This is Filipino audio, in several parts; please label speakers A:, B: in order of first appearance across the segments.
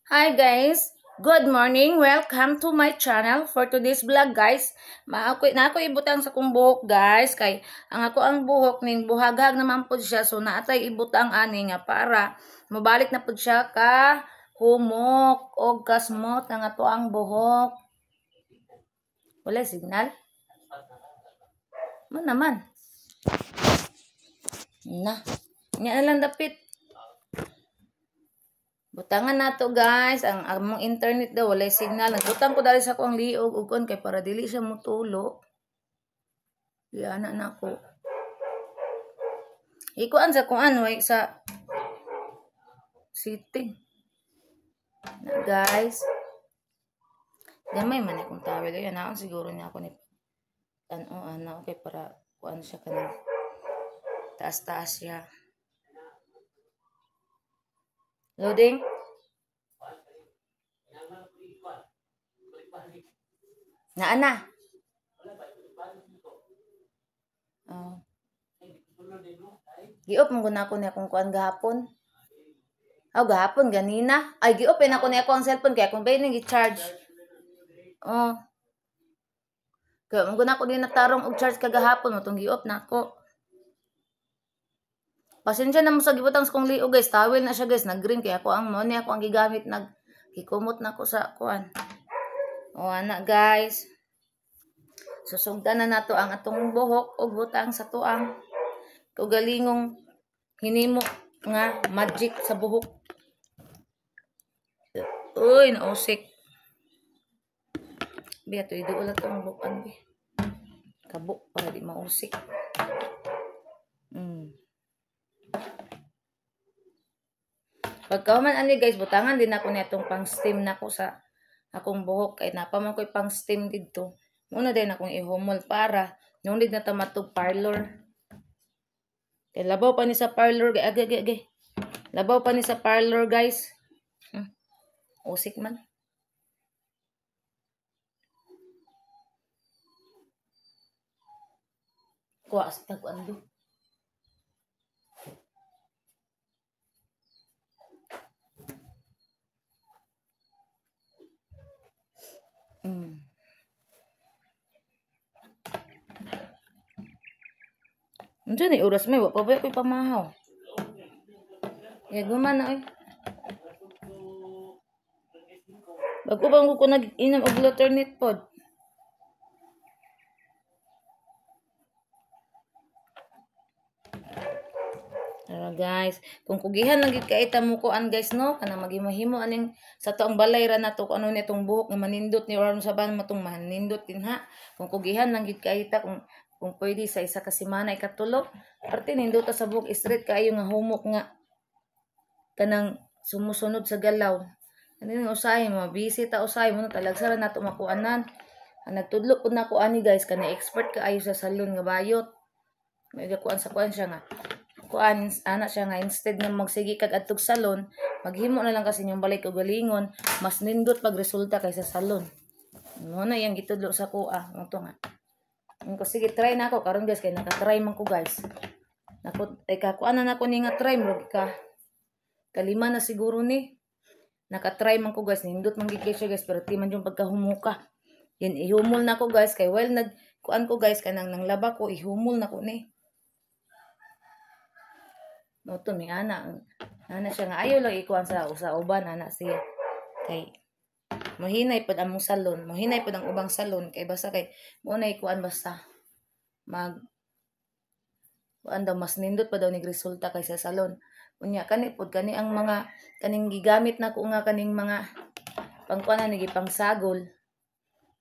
A: Hi guys! Good morning! Welcome to my channel for today's vlog guys. Na ako ibutang sa kong buhok guys. Kay ang ako ang buhok ning buhaghag naman po siya. So naatay ibutang ani nga para mabalik na po siya ka humok o kasmot ang ato ang buhok. Wala signal? Mo naman. Na. Nya lang dapit. Butangan nato guys, ang among internet daw walay signal. Nagbutang ko dali sa akong liog ug kay para dili siya motulo. Yan na nako. Ikuan sa kuan way sa sitting. Na guys. Gamay man akong tawel yan naon siguro niya ako ni ano okay para kuan siya kanang taas-taas siya. Loading. Na. Oh. Giop mo guna ko ni akong kuan gahapon. Gahapon ganina. Ay giop na ko ni akong cellphone kaya kung bay nang gi-charge. Oh. Kaya mo guna ko ni natarong og charge kagahapon mo tong giop na ako. Pasensya na mo sa gibutang sa kong liog guys. Towel na siya guys. Nag-green kaya ako ang mo ni ako ang gigamit. Gikumot na ako sa kuan. O ana guys. Susugdan na nato ang atong buhok o butang sa tuang kaugalingong hinimo nga magic sa buhok. Uy, nausik. Biya to iduol ato ang bukan bi. Kabuk para di mausik. Pagkauman ani guys, butangan din ako nitong pang steam nako sa akong buhok kay napaman ko'y pang steam didto. Muna din akong ihumol para nung din na tamatog parlor. Kay labaw pa ni sa parlor agay. Labaw pa ni sa parlor guys. Usik man. Kuha sa tag-ando. Unsa ni oras may wa pa ba ko'y pamahaw. Ya guman na oy. Bago bang ko nag-inom og Loternit pod. Guys, kung kugihan lang gid kay mo kuan guys no, kana magihimo aning sa tuang balay ra nato ano nitong buhok nga manindot ni oron sa ban matong manindot din ha. Kung kugihan lang gid kay kung pwede sa isa ka semana ikatulo, parte nindot sa buhok straight kaayo nga humok nga kanang sumusunod sa galaw. Ano yung usahay mo, busy ta usahay mo talagsa ra nato makuanan. Ang nagtudlo pud nako ani guys kana expert kaayo sa salon nga bayot. May kuan sa kuan siya nga kuan ana siya nga instead nga magsigi kag adtog salon maghimo na lang kasi yung balik og galingon mas nindot pag resulta kaysa salon mo na yang gitudlo sa kuha to nga ko sige try na ako karon guys kay naka-try man ko guys nako ay kakuan na nako ni nga try mo ka kalima na siguro ni naka-try man ko guys nindot man gid siya guys pero ti man yung pagkahumuka yan ihumol na ko guys kay while nagkuan ko guys kanang nang laba ko ihumol na ko ni no to mi ana siya nga ayaw lang ikuan sa uban ana siya kay mohinay pod among salon mohinay pod ang ubang salon kay basta kay mo na ikuan basta mag kuan daw mas nindot pa daw ni resulta kaysa salon unya kani pod kani ang mga kaning gigamit nako nga kaning mga pangkuan ni gipang sagol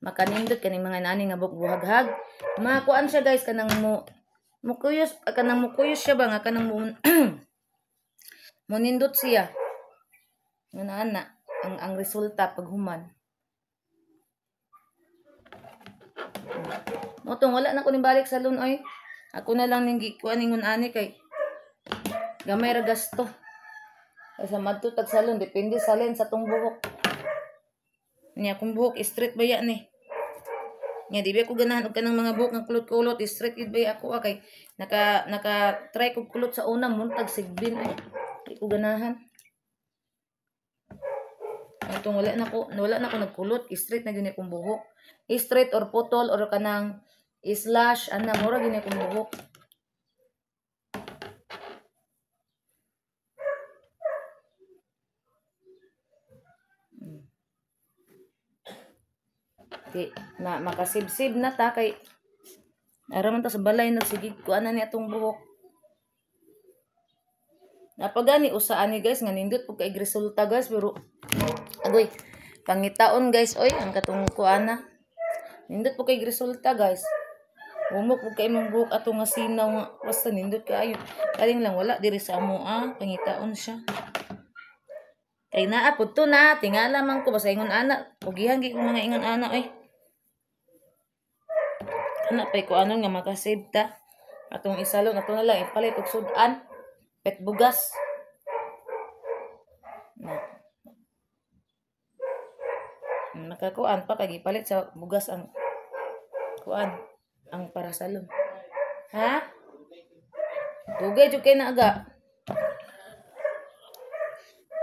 A: makanindot kaning mga nani nga buhaghag makuan siya guys kanang mukuyos siya ba nga kanang munindot siya nga ana ang resulta pag human mo tong wala na ko ni balik salon oy ako na lang ning gikuan ningon ani kay gamay ra gasto kaysa madto tag salon depende sa lens sa tong buhok niya kung buhok straight ba yan eh nya di ba ko ganahan og kanang mga buhok nga kulot-kulot straight gid ba ako kay naka try ko kulot sa una muntag sigbin ay di ko ganahan Itong wala na ko nagkulot, straight na gyud akong buhok. Straight or putol or kanang slash ana mura gyud akong buhok. Di na makasibsib na ta kay araman ta sa balay nagsigig ko ana ni atong buhok. Napagani usaan ni guys nga nindot pug kay resulta guys pero agoy pangitaon guys oy ang katong kuana. Nindot pug kay resulta guys. Humok pug kay imong buhok ato nga sinaw nga basta nindot kaayo. Kaling lang wala diri sa amo pangitaon siya. Kay naa pud to na tingala man ko basta ingon ana pugihan gi ko mga ingon ana oy. Ana pay ko anon nga makasave ta. Atong isalon ato na lang ipalit og sudan. Pet bugas. Nakakuan pa kay gipalit sa bugas ang kuan ang parasalon. Ha? Dugay jud kay na aga.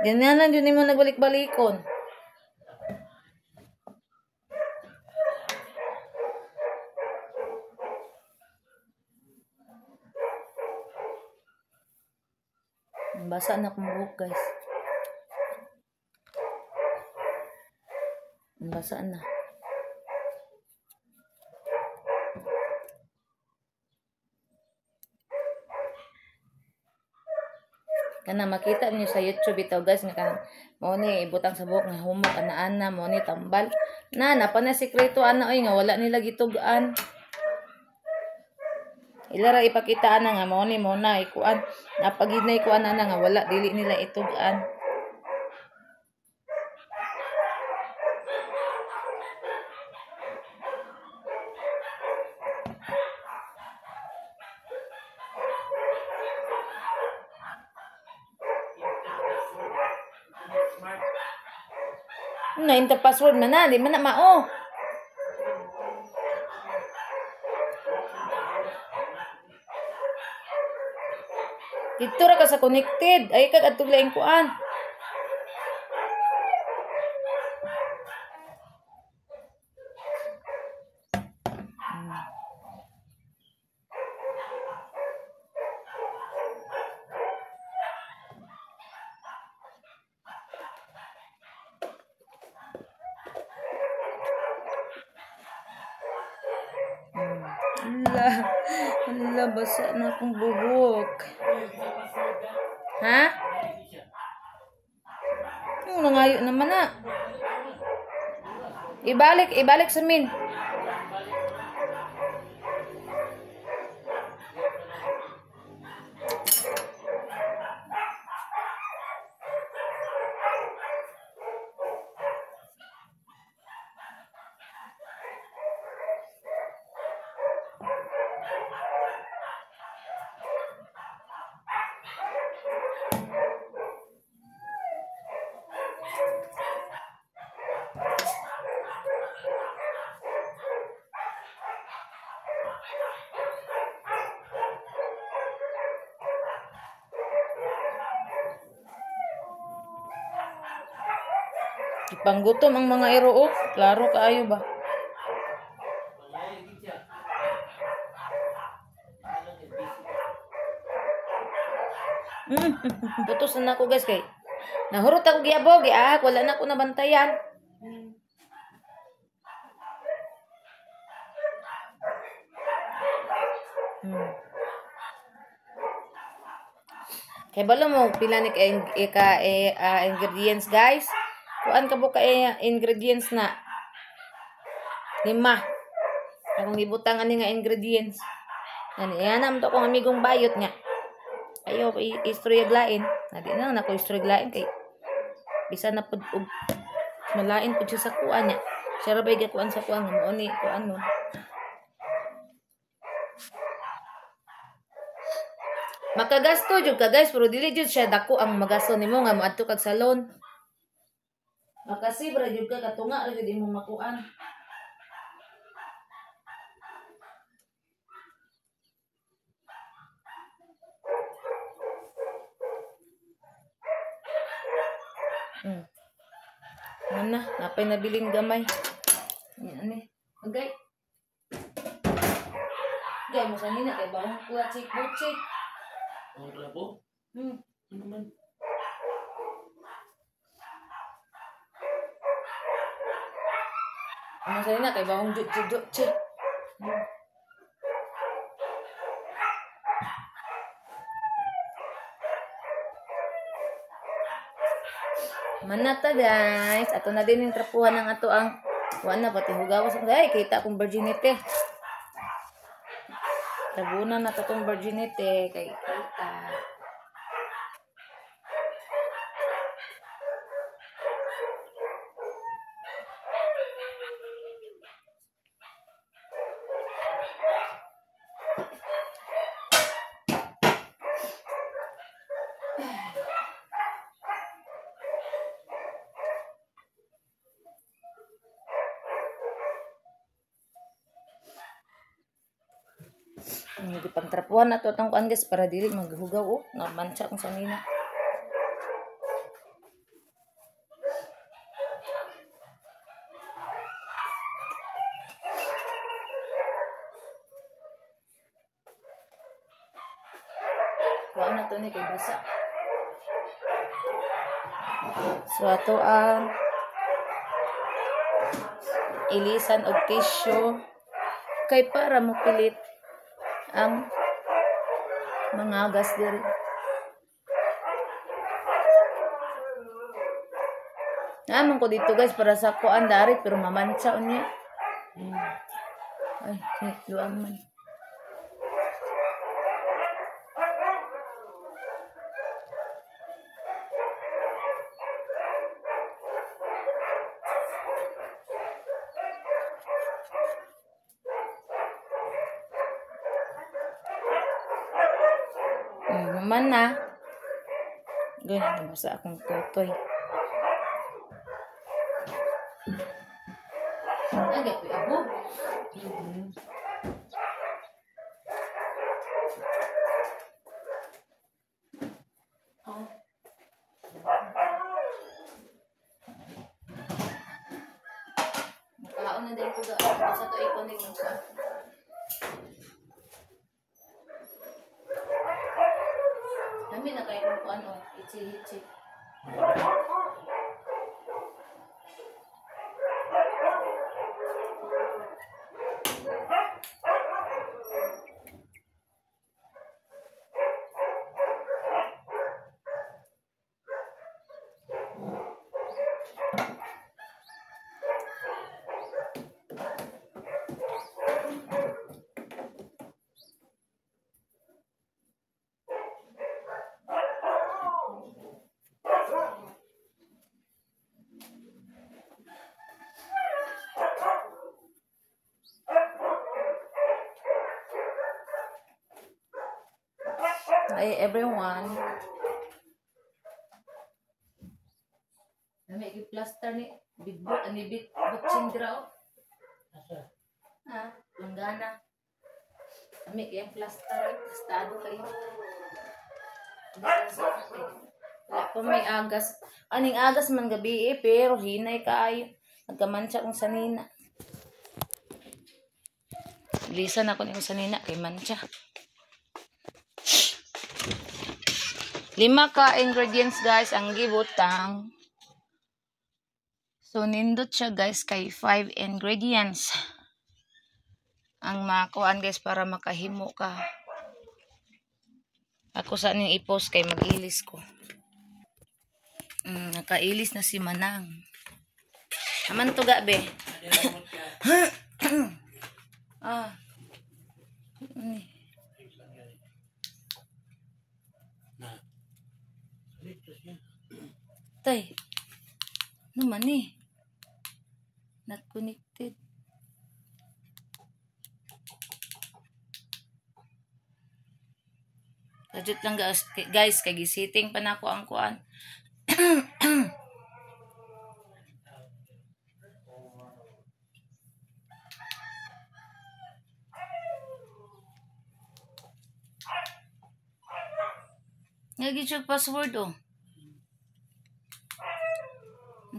A: Ganyan lang yun mo nagbalik-balikon. Basa na akong buhok guys. Basa na. Kana makita niyo sa YouTube ito guys nga kanang mo ni ibutang sa buhok nga humok ana mo ni tambal. Na pa na sikreto ana oy nga wala nila gitugaan. Ilara ipakita ana nga mo na ikuan napaginay ko ana nga wala dili nila itugaan. Na enter password man na, di man na mao. Dito ra ka sa connected. Ay kag adtong laing kuan. Hala, basa na akong buhok. Ha? Yung nangayo naman na. Ibalik sa min. Ipanggutom ang mga iro, oh. Klaro kaayo ba? Putos na ako guys kay nahurot ako giabog, wala na ako nabantayan. Kay balo mo pila ni ingredients guys. Kuan ka buka ingredients na 5. Akong gibutang ani nga ingredients. Ani yanam to kong amigong bayot nga. Ayo istriglain. Nadi na nako istriglain kay bisan na pud malain pud siya sa kuan nya. Siya ra bay kuan sa kuan nga mo ni kuan nun. Makagasto jud ka guys pero dili jud siya dako ang magasto nimo nga moadto kag salon. Makasibra jud ka katunga ra jud imong makuan. Ano na, napay nabiling gamay. Yan eh. Agay. Agay mo sa nina, kay bawang kulat si Butchik.
B: Ang labo? Ano man?
A: Ano sa nina, kay bawang Butchik. Manata guys. Ato na din yung trapuhan ng ato ang wala na pati hugawas. Ay, kita akong virginity. Tabunan na to tong virginity. Kay kita. Hindi pang trapuhan na to itong kuan guys para dili maghugaw oh. Namansya kung sanina. Kuan na to ni kay basa. So ato ang ilisan og tissue kay para mapilit ang mga gas diri. Naman ko dito guys para sa kuan dari pero mamantsa unya. Ay, luang man. Naman na. Ganyan na sa akong tutoy. Agad ko abo. Makaon na din ko sa to ikonig ng sa. Kami na kayo kung ano, itsi-hitsi. Hi everyone. May gi-plaster ni bidbo ani butching draw. Ha, langgana. Kami kayang plaster, estado kayo. Wala pa may agas. Aning agas man gabi pero hinay kaayo. Nagkamantsa kong sanina. Lisan ako ng sanina kay mantsa. 5 ka ingredients guys ang gibutang. So nindot siya guys kay 5 ingredients. Ang makuan guys para makahimo ka. Ako sa ning i-post kay mag-ilis ko. Nakailis na si Manang. Aman to gabi. Ah. Tay. Naman eh. Not connected. Kadjut lang guys, kay gisiting pa nako ang kuan. Nagit siya password oh.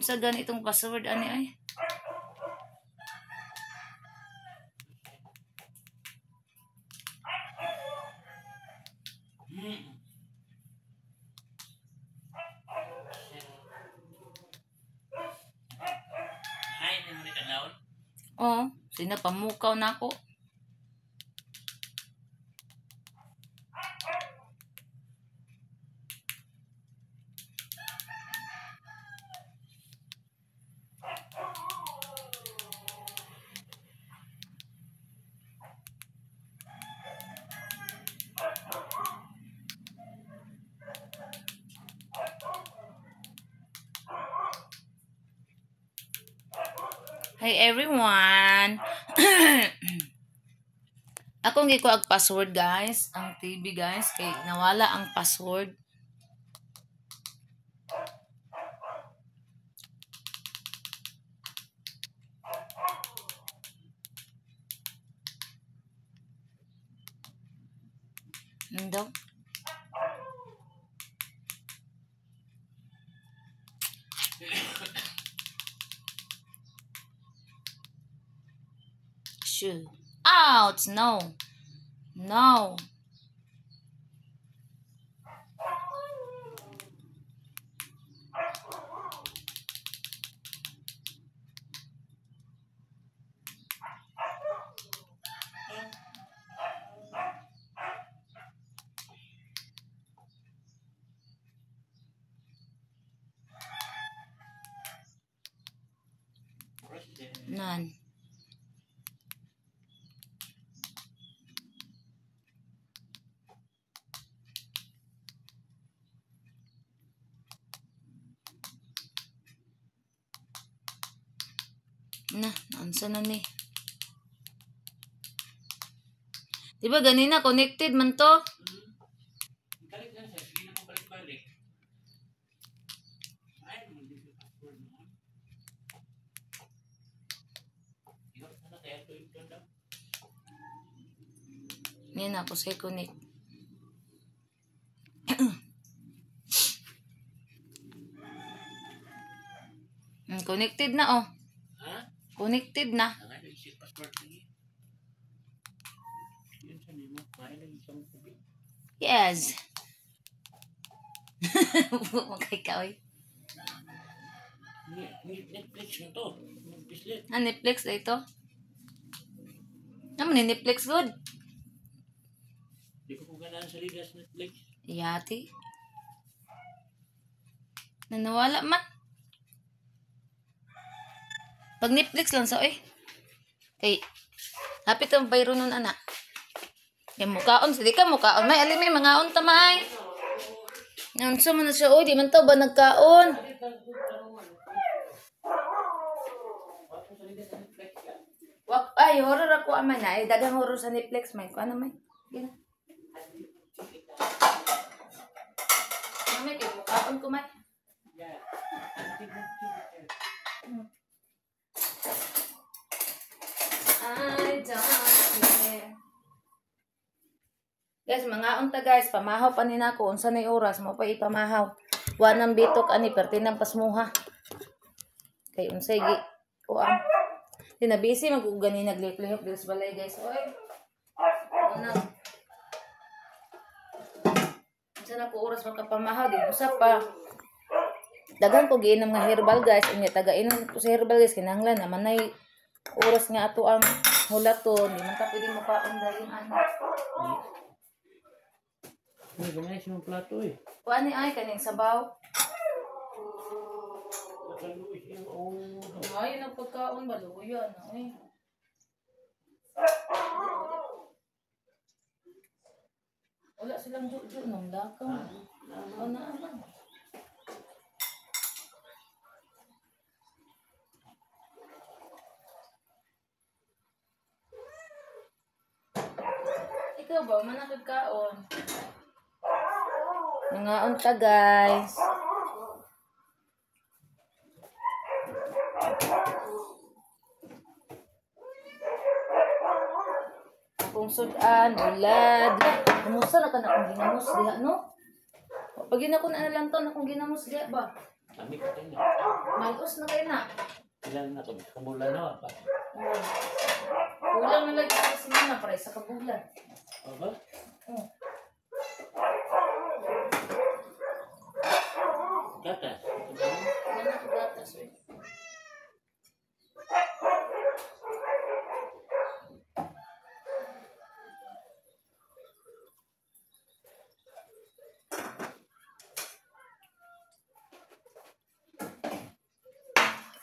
A: Sa ganitong password ani ay.
B: Ay, hindi mo rin alawin.
A: Oh, sinapamukaw na ako. Hi everyone. Akong gi ko ang password guys, ang TV guys kay nawala ang password. Ndo. Shoo. Ouch! No. No. None. Ansa na ni? Diba ganina connected man to?
B: Balik lang siya. Sige na po balik-balik. Ay, hindi ko password mo. Hirap na kaya ito daw.
A: Ngayon ako say connect. Connected na oh.
B: Ha?
A: Connected na.
B: Ang ano, isip password niya. Yun sa nimo. Kain lang isang tubig.
A: Yes. Magkay ka oy.
B: Netflix na to. Netflix.
A: Netflix na ito. Naman ni Netflix good.
B: Di ko ganaan sa ligas Netflix.
A: Yati. Nanawala man. Pag Netflix lang sa oy. Kay hapit ang bayro nun anak. Kay mukaon, sige ka mukaon. May alimay mga on tamay. Nansa man na siya oy, di man to ba nagkaon? Wak ay horror ako aman na. Dagang horror sa Netflix may. Ano may? Gina. May kay mukaon ko may. I don't care. Guys, mga unta guys, pamahaw pa ni nako unsa nay oras mo pa ipamahaw. Wa nang bitok ani perti nang pasmuha. Kay unsay gi kuan. Tinabisi magugani naglihok dito sa balay guys. Oy. Ano? Unsa na ko oras makapamahaw di usa pa. Dagan ko giinom nga herbal guys, unya taga inom ko sa herbal guys kinahanglan naman nay oras nga ato ang hulaton, di man ka pwedeng makaon dahil ano.
B: Ay, ganyan siya ng plato eh.
A: Kuan ni ay kaning sabaw.
B: Nakaluis yung
A: Ay, nagpagkaon baluyan ay. Wala silang juju nang lakaw. Ano naman. Ikaw ba manakad kaon? Mga unta guys. Akong sudan, ulad. Kumusta na ka na akong ginamos diha, no? Pag ina ko na lang to, akong ginamos diha ba?
B: Kami ka tayo na.
A: Malos na kayo na.
B: Ilan na kami. Kumula na pa.
A: Kulang na lagi sa sinina para sa kabulan.
B: Aba?
A: Oh.
B: Gatas.
A: Mana ko gatas eh.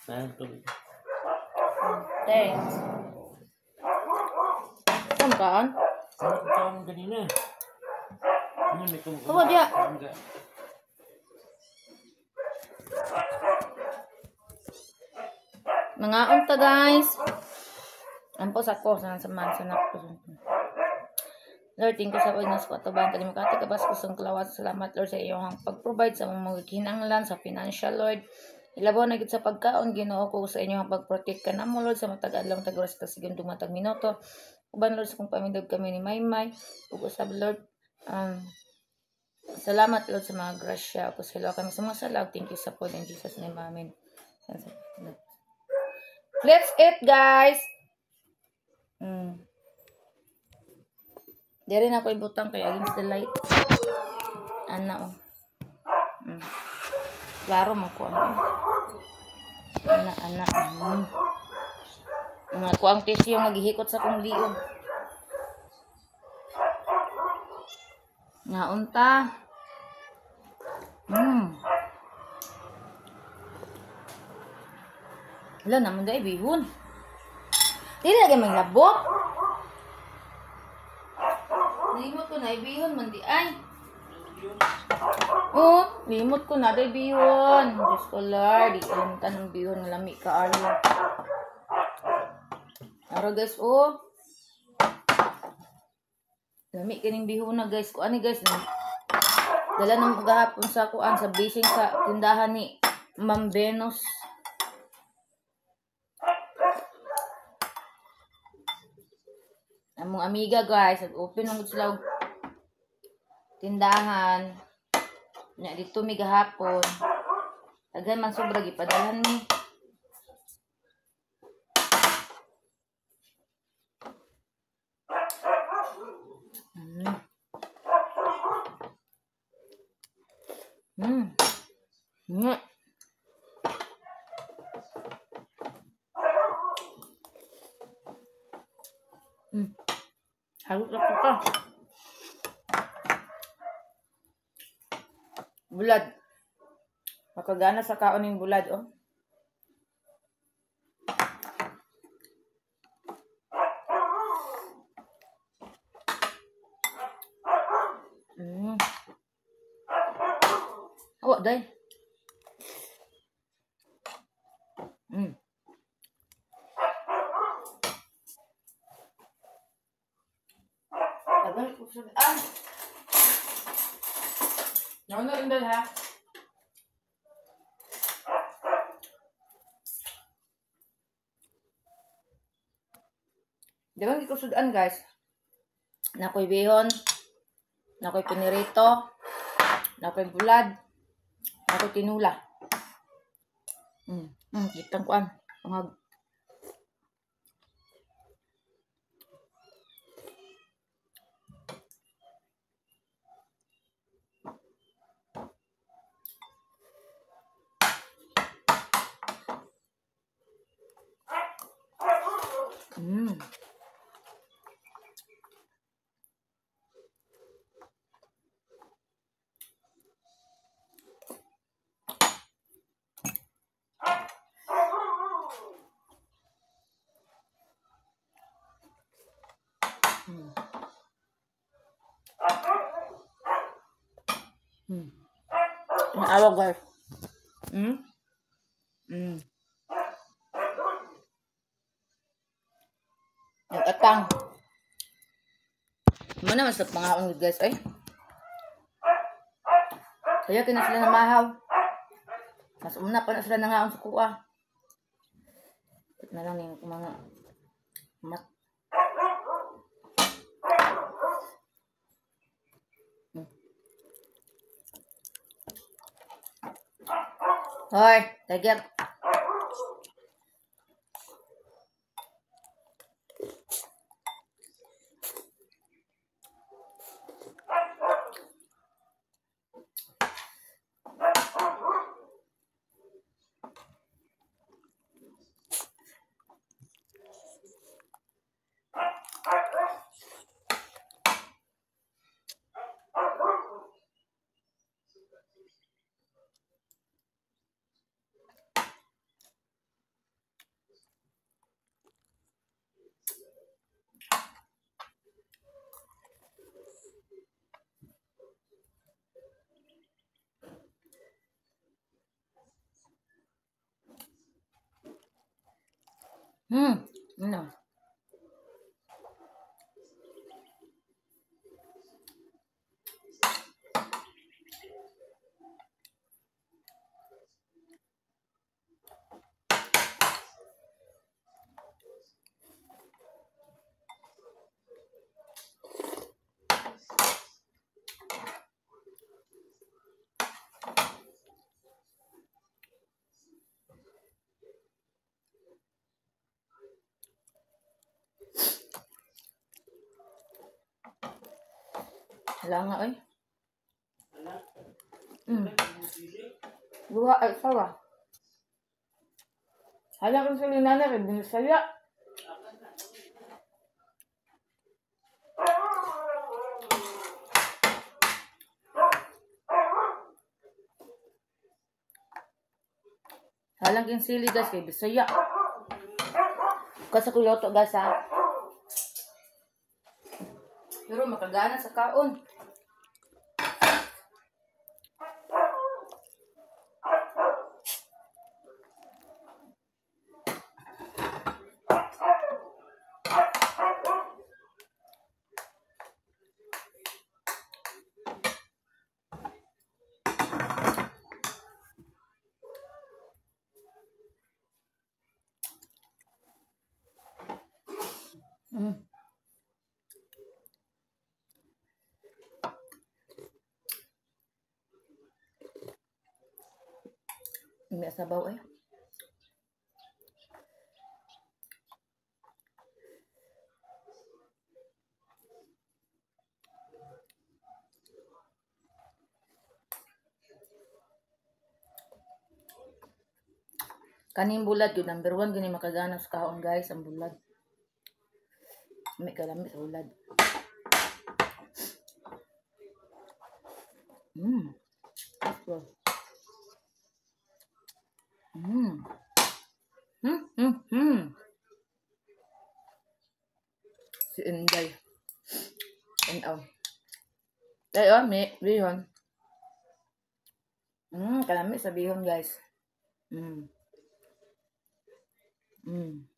B: Saan tubig?
A: Thanks. Saan kaan?
B: Ano ko tawag mo kanina? Ano may kumukuha?
A: Tuwa diya. Mga unta guys. Ampo sa ko sa man sa nakpo. Lord, thank you sa pagnas ko atuban kani makati kabas ko sang klawat. Salamat Lord sa iyong pag-provide sa mga kinahanglan sa financial Lord. Ilabaw na gid sa pagkaon Ginoo ko sa inyong pag-protect kanamo Lord sa matag adlaw tag oras ta sige matag minuto. Uban Lord sa kung pamindog kami ni Maymay. Ug usab Lord salamat Lord sa mga grasya. Ako sa ilo kami sa mga salag. Thank you sa po in Jesus name. Amen. Let's eat guys. Dari na ako ibutang kay against the light. Ana oh. Klaro mo ko ano. Ana. Nga ko ang tissue yung naghihikot sa kong liog. Nga unta. Wala naman dahil bihon. Dili lagi may labot. Limot ko na ibihon man di ay. Oh, limot ko na dahil bihon. Diyos ko Lord, di alam ng bihon ng lami ka aryo. Ara guys, oh. Lami kining bihon na guys. Kuan ni guys. Dala ng gahapon sa kuan sa basing sa tindahan ni Ma'am Venus. Among amiga guys, open ang sila og tindahan. Nya dito mi gahapon. Daghan man sobra gipadalhan ni. Halut lang ka. Bulad. Makagana sa kaon ng bulad, oh. Oh, day. Tagal ko sa Ano rin dahil ha? Di ba hindi ko sudan guys? Nakoy bihon, nakoy pinirito, nakoy bulad, nakoy tinula. Kitang kuan. Pangag. Awag guys. Nag-atang. Muna mas nagpangaon guys ay. Kaya kina sila na mahaw. Mas una pa na sila nangaon sa kuha. Na lang yung mga mat. Hoy, Tiger. Ano? Wala nga eh.
B: Ala,
A: Hmm.
B: ang sili.
A: Dua ay sawa. Hala kung sila na rin, binisaya. Halang yung sili guys, kay bisaya. Kasi kuloto guys ha. Pero makagana sa kaon. Mm. May sabaw eh. Kaning bulad yun, number 1 gini makagana sa kaon guys, ang bulad. May kalami sa bulad. Mm. Wow. Mm. Si Inday. And ay may bihon. Kalami sa bihon guys. Mm. Mm.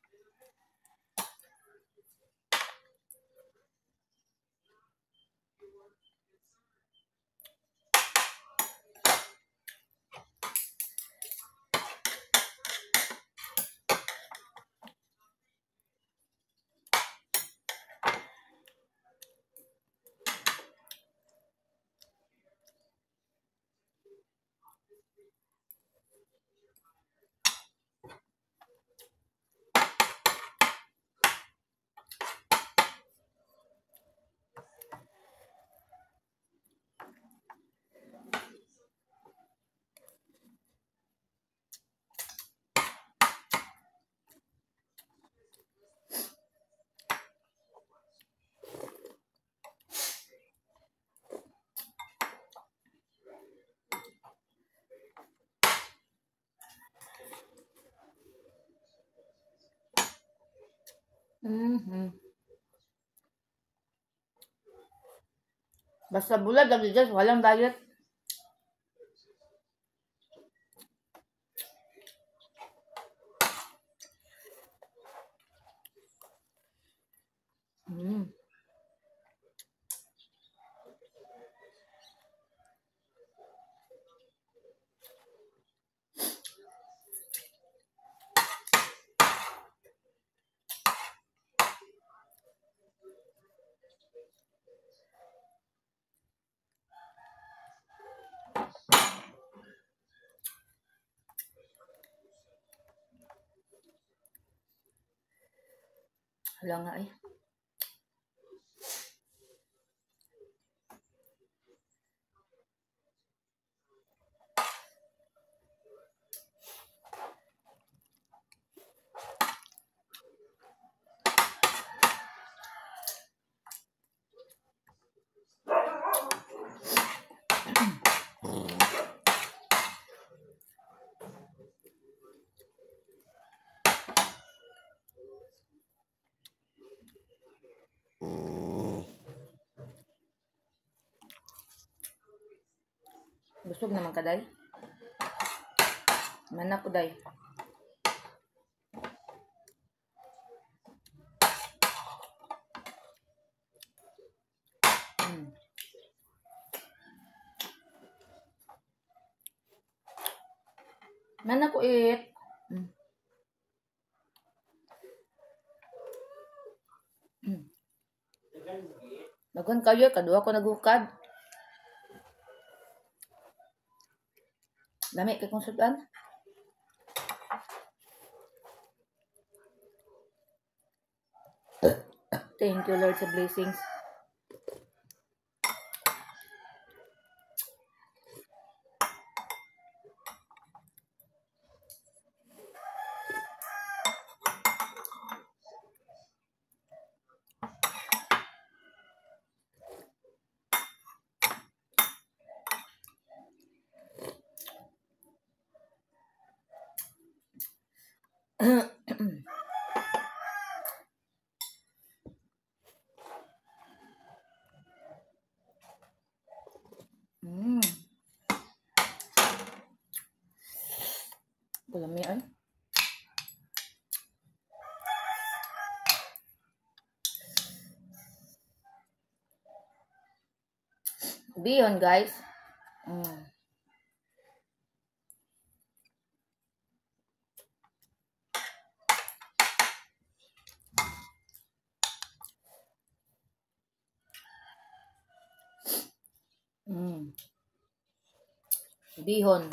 A: Mhm. Basta bulad lagi guys, walang diet. Mm. Wala nga eh. Busog naman ka, day. Manak ko, day. Manak ko, it. Dagan kayo, kadua ko nagukad. Dami kay kong sudan. Thank you, Lord, sa blessings. Kulami ay. Bihon, guys. Bihon.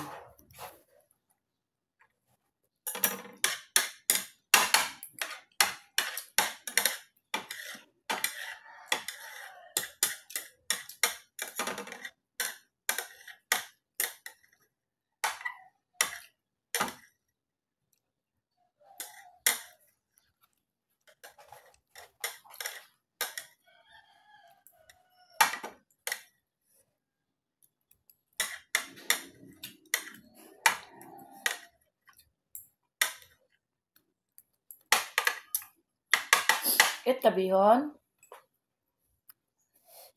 A: It kabihon.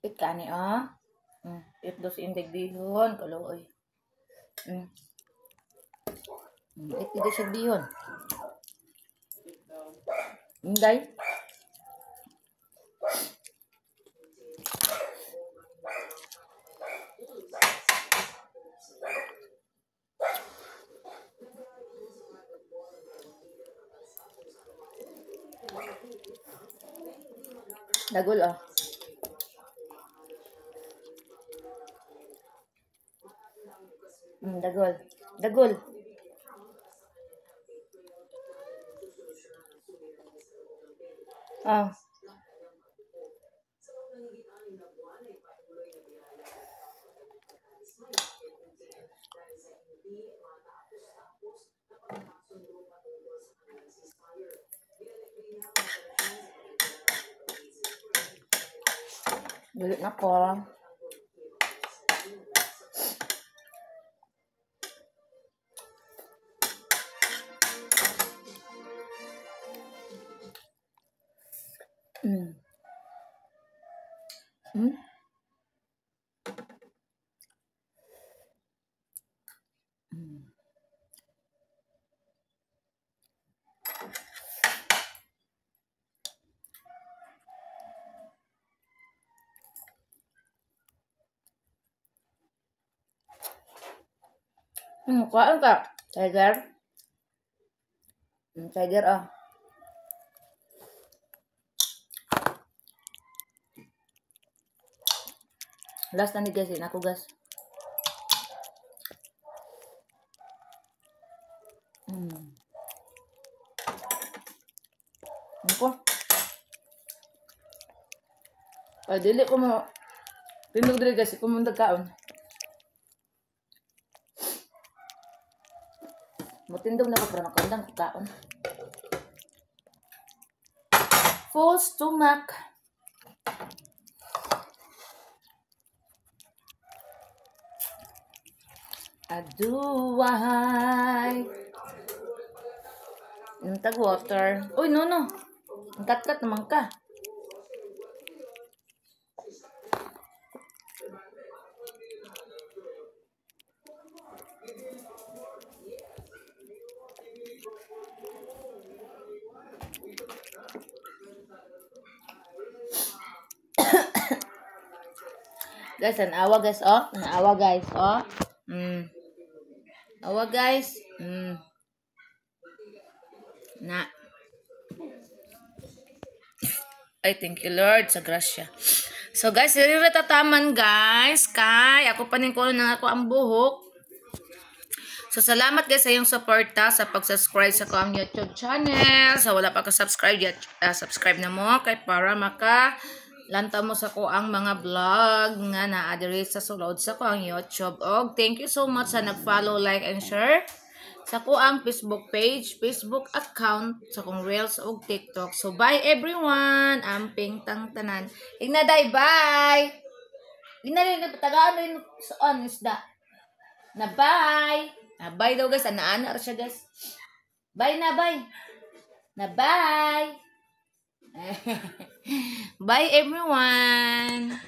A: It kani It dos indig bihon kaluoy. It ide siya bihon. Day. Dagol dagol. Dagol. Dulit na ko. Kuhaan ka. Tiger. Tiger Last na ni guys, ako gas. Ako. Ay, dili ko mo. Tindog dili guys, kung mong kaon. Matindog na ko para makandang kaon. Full stomach. Aduay. Yung tag water. Uy, no. Ang kat-kat naman ka. Guys, an awa guys, oh. An awa guys, oh. Awa guys. Na. Ay, thank you Lord sa grasya. So guys, dili tataman guys. Kay ako pa ning kuno nang ako ang buhok. So salamat guys sa iyong suporta sa pag-subscribe sa ko ang YouTube channel. So wala pa ka subscribe yet, subscribe na mo kay para maka lanta mo sa ko ang mga vlog nga naa diri sa sulod sa ko ang YouTube. Og thank you so much sa nag-follow, like and share sa ko ang Facebook page, Facebook account, sa kong Reels og TikTok. So bye everyone. Amping tang tanan. Ignaday bye. Dinali na tagaan rin sa isda. Na bye. Na bye daw guys. Ana-ana siya guys. Bye na bye. Na bye. Bye everyone.